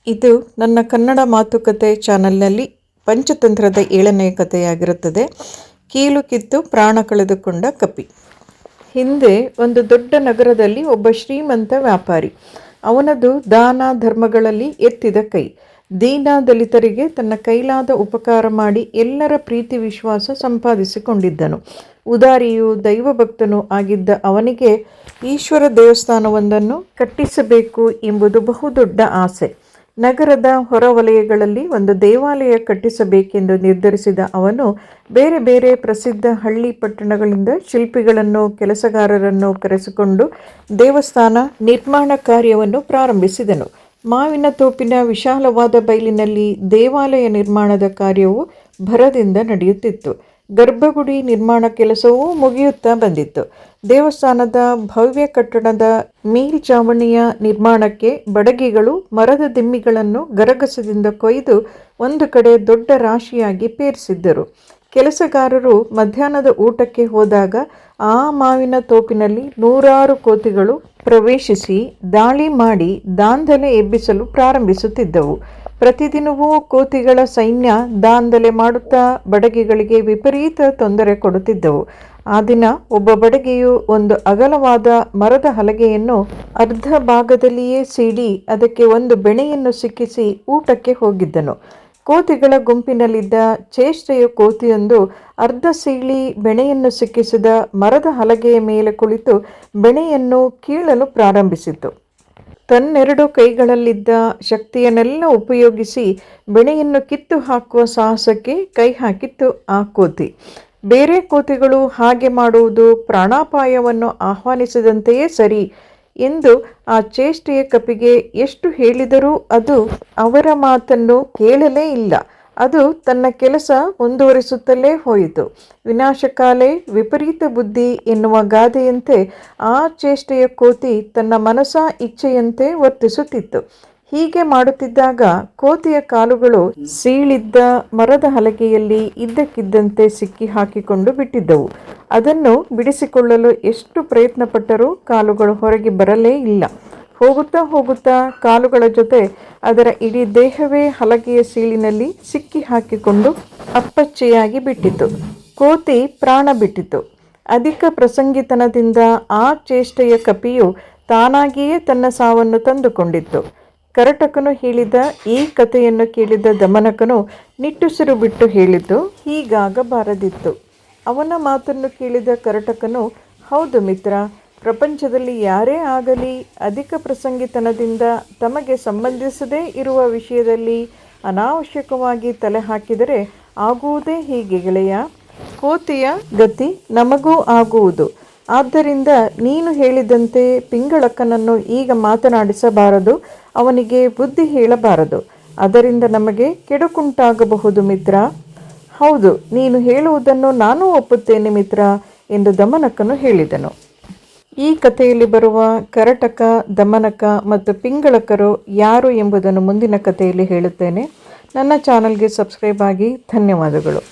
ಇದು ನನ್ನ ಕನ್ನಡ ಮಾತುಕತೆ ಚಾನಲ್ನಲ್ಲಿ ಪಂಚತಂತ್ರದ 7ನೇ ಕಥೆಯಾಗಿರುತ್ತದೆ. ಕೀಲು ಕಿತ್ತು ಪ್ರಾಣ ಕಳೆದುಕೊಂಡ ಕಪಿ. ಹಿಂದೆ ಒಂದು ದೊಡ್ಡ ನಗರದಲ್ಲಿ ಒಬ್ಬ ಶ್ರೀಮಂತ ವ್ಯಾಪಾರಿ. ಅವನದು ದಾನ ಧರ್ಮಗಳಲ್ಲಿ ಎತ್ತಿದ ಕೈ. ದೀನ ದಲಿತರಿಗೆ ತನ್ನ ಕೈಲಾದ ಉಪಕಾರ ಮಾಡಿ ಎಲ್ಲರ ಪ್ರೀತಿ ವಿಶ್ವಾಸ ಸಂಪಾದಿಸಿಕೊಂಡಿದ್ದನು. ಉದಾರಿಯೂ ದೈವಭಕ್ತನೂ ಆಗಿದ್ದ ಅವನಿಗೆ ಈಶ್ವರ ದೇವಸ್ಥಾನವೊಂದನ್ನು ಕಟ್ಟಿಸಬೇಕು ಎಂಬುದು ಬಹುದೊಡ್ಡ ಆಸೆ. ನಗರದ ಹೊರವಲಯಗಳಲ್ಲಿ ಒಂದು ದೇವಾಲಯ ಕಟ್ಟಿಸಬೇಕೆಂದು ನಿರ್ಧರಿಸಿದ ಅವನು ಬೇರೆ ಬೇರೆ ಪ್ರಸಿದ್ಧ ಹಳ್ಳಿ ಪಟ್ಟಣಗಳಿಂದ ಶಿಲ್ಪಿಗಳನ್ನು ಕೆಲಸಗಾರರನ್ನು ಕರೆಸಿಕೊಂಡು ದೇವಸ್ಥಾನ ನಿರ್ಮಾಣ ಕಾರ್ಯವನ್ನು ಪ್ರಾರಂಭಿಸಿದನು. ಮಾವಿನ ತೋಪಿನ ವಿಶಾಲವಾದ ಬಯಲಿನಲ್ಲಿ ದೇವಾಲಯ ನಿರ್ಮಾಣದ ಕಾರ್ಯವು ಭರದಿಂದ ನಡೆಯುತ್ತಿತ್ತು. ಗರ್ಭಗುಡಿ ನಿರ್ಮಾಣ ಕೆಲಸವೂ ಮುಗಿಯುತ್ತಾ ಬಂದಿತ್ತು. ದೇವಸ್ಥಾನದ ಭವ್ಯ ಕಟ್ಟಡದ ಮೇಲ್ಛಾವಣಿಯ ನಿರ್ಮಾಣಕ್ಕೆ ಬಡಗಿಗಳು ಮರದ ದಿಮ್ಮಿಗಳನ್ನು ಗರಗಸದಿಂದ ಕೊಯ್ದು ಒಂದು ಕಡೆ ದೊಡ್ಡ ರಾಶಿಯಾಗಿ ಪೇರಿಸಿದ್ದರು. ಕೆಲಸಗಾರರು ಮಧ್ಯಾಹ್ನದ ಊಟಕ್ಕೆ ಹೋದಾಗ ಆ ಮಾವಿನ ತೋಪಿನಲ್ಲಿ 100 ಕೋತಿಗಳು ಪ್ರವೇಶಿಸಿ ದಾಳಿ ಮಾಡಿ ದಾಂಧಲೆ ಎಬ್ಬಿಸಲು ಪ್ರಾರಂಭಿಸುತ್ತಿದ್ದವು. ಪ್ರತಿದಿನವೂ ಕೋತಿಗಳ ಸೈನ್ಯ ದಾಂಧಲೆ ಮಾಡುತ್ತಾ ಬಡಗಿಗಳಿಗೆ ವಿಪರೀತ ತೊಂದರೆ ಕೊಡುತ್ತಿದ್ದವು. ಆ ದಿನ ಒಬ್ಬ ಬಡಗಿಯು ಒಂದು ಅಗಲವಾದ ಮರದ ಹಲಗೆಯನ್ನು ಅರ್ಧ ಭಾಗದಲ್ಲಿಯೇ ಸೀಳಿ ಅದಕ್ಕೆ ಒಂದು ಬೆಣೆಯನ್ನು ಸಿಕ್ಕಿಸಿ ಊಟಕ್ಕೆ ಹೋಗಿದ್ದನು. ಕೋತಿಗಳ ಗುಂಪಿನಲ್ಲಿದ್ದ ಚೇಷ್ಟೆಯ ಕೋತಿಯೊಂದು ಅರ್ಧ ಸೀಳಿ ಬೆಣೆಯನ್ನು ಸಿಕ್ಕಿಸಿದ ಮರದ ಹಲಗೆಯ ಮೇಲೆ ಕುಳಿತು ಬೆಣೆಯನ್ನು ಕೀಳಲು ಪ್ರಾರಂಭಿಸಿತು. ತನ್ನೆರಡು ಕೈಗಳಲ್ಲಿದ್ದ ಶಕ್ತಿಯನ್ನೆಲ್ಲ ಉಪಯೋಗಿಸಿ ಬೆಣೆಯನ್ನು ಕಿತ್ತು ಹಾಕುವ ಸಾಹಸಕ್ಕೆ ಕೈ ಹಾಕಿತ್ತು ಆ ಕೋತಿ. ಬೇರೆ ಕೋತಿಗಳು ಹಾಗೆ ಮಾಡುವುದು ಪ್ರಾಣಾಪಾಯವನ್ನು ಆಹ್ವಾನಿಸಿದಂತೆಯೇ ಸರಿ ಎಂದು ಆ ಚೇಷ್ಟೆಯ ಕಪಿಗೆ ಎಷ್ಟು ಹೇಳಿದರೂ ಅದು ಅವರ ಮಾತನ್ನು ಕೇಳಲೇ ಇಲ್ಲ. ಅದು ತನ್ನ ಕೆಲಸ ಮುಂದುವರಿಸುತ್ತಲೇ ಹೋಯಿತು. ವಿನಾಶಕಾಲೇ ವಿಪರೀತ ಬುದ್ಧಿ ಎನ್ನುವ ಗಾದೆಯಂತೆ ಆ ಚೇಷ್ಟೆಯ ಕೋತಿ ತನ್ನ ಮನಸ ಇಚ್ಛೆಯಂತೆ ವರ್ತಿಸುತ್ತಿತ್ತು. ಹೀಗೆ ಮಾಡುತ್ತಿದ್ದಾಗ ಕೋತಿಯ ಕಾಲುಗಳು ಸೀಳಿದ್ದ ಮರದ ಹಲಗೆಯಲ್ಲಿ ಇದ್ದಕ್ಕಿದ್ದಂತೆ ಸಿಕ್ಕಿ ಹಾಕಿಕೊಂಡು ಬಿಟ್ಟಿದ್ದವು. ಅದನ್ನು ಬಿಡಿಸಿಕೊಳ್ಳಲು ಎಷ್ಟು ಪ್ರಯತ್ನಪಟ್ಟರೂ ಕಾಲುಗಳು ಹೊರಗೆ ಬರಲೇ ಇಲ್ಲ. ಹೋಗುತ್ತಾ ಹೋಗುತ್ತಾ ಕಾಲುಗಳ ಜೊತೆ ಅದರ ಇಡೀ ದೇಹವೇ ಹಲಗೆಯ ಸೀಳಿನಲ್ಲಿ ಸಿಕ್ಕಿ ಹಾಕಿಕೊಂಡು ಅಪ್ಪಚ್ಚೆಯಾಗಿ ಬಿಟ್ಟಿತು. ಕೋತಿ ಪ್ರಾಣ ಬಿಟ್ಟಿತು. ಅಧಿಕ ಪ್ರಸಂಗಿತನದಿಂದ ಆ ಚೇಷ್ಟೆಯ ಕಪಿಯು ತಾನಾಗಿಯೇ ತನ್ನ ಸಾವನ್ನು ತಂದುಕೊಂಡಿತ್ತು. ಕರಟಕನು ಹೇಳಿದ ಈ ಕಥೆಯನ್ನು ಕೇಳಿದ ದಮನಕನು ನಿಟ್ಟುಸಿರು ಬಿಟ್ಟು ಹೇಳಿದ್ದು ಹೀಗಾಗಬಾರದಿತ್ತು. ಅವನ ಮಾತನ್ನು ಕೇಳಿದ ಕರಟಕನು, ಹೌದು ಮಿತ್ರ, ಪ್ರಪಂಚದಲ್ಲಿ ಯಾರೇ ಆಗಲಿ ಅಧಿಕ ಪ್ರಸಂಗಿತನದಿಂದ ತಮಗೆ ಸಂಬಂಧಿಸದೇ ಇರುವ ವಿಷಯದಲ್ಲಿ ಅನಾವಶ್ಯಕವಾಗಿ ತಲೆ ಹಾಕಿದರೆ ಆಗುವುದೇ ಹೀಗೆ ಗೆಳೆಯ. ಕೋತಿಯ ಗತಿ ನಮಗೂ ಆಗುವುದು. ಆದ್ದರಿಂದ ನೀನು ಹೇಳಿದಂತೆ ಪಿಂಗಳಕ್ಕನನ್ನು ಈಗ ಮಾತನಾಡಿಸಬಾರದು, ಅವನಿಗೆ ಬುದ್ಧಿ ಹೇಳಬಾರದು. ಅದರಿಂದ ನಮಗೆ ಕೆಡುಕುಂಟಾಗಬಹುದು ಮಿತ್ರ. ಹೌದು, ನೀನು ಹೇಳುವುದನ್ನು ನಾನೂ ಒಪ್ಪುತ್ತೇನೆ ಮಿತ್ರ ಎಂದು ದಮನಕನು ಹೇಳಿದನು. ಈ ಕಥೆಯಲ್ಲಿ ಬರುವ ಕರಟಕ, ದಮನಕ ಮತ್ತು ಪಿಂಗಳಕರು ಯಾರು ಎಂಬುದನ್ನು ಮುಂದಿನ ಕಥೆಯಲ್ಲಿ ಹೇಳುತ್ತೇನೆ. ನನ್ನ ಚಾನಲ್ಗೆ ಸಬ್ಸ್ಕ್ರೈಬ್ ಆಗಿ. ಧನ್ಯವಾದಗಳು.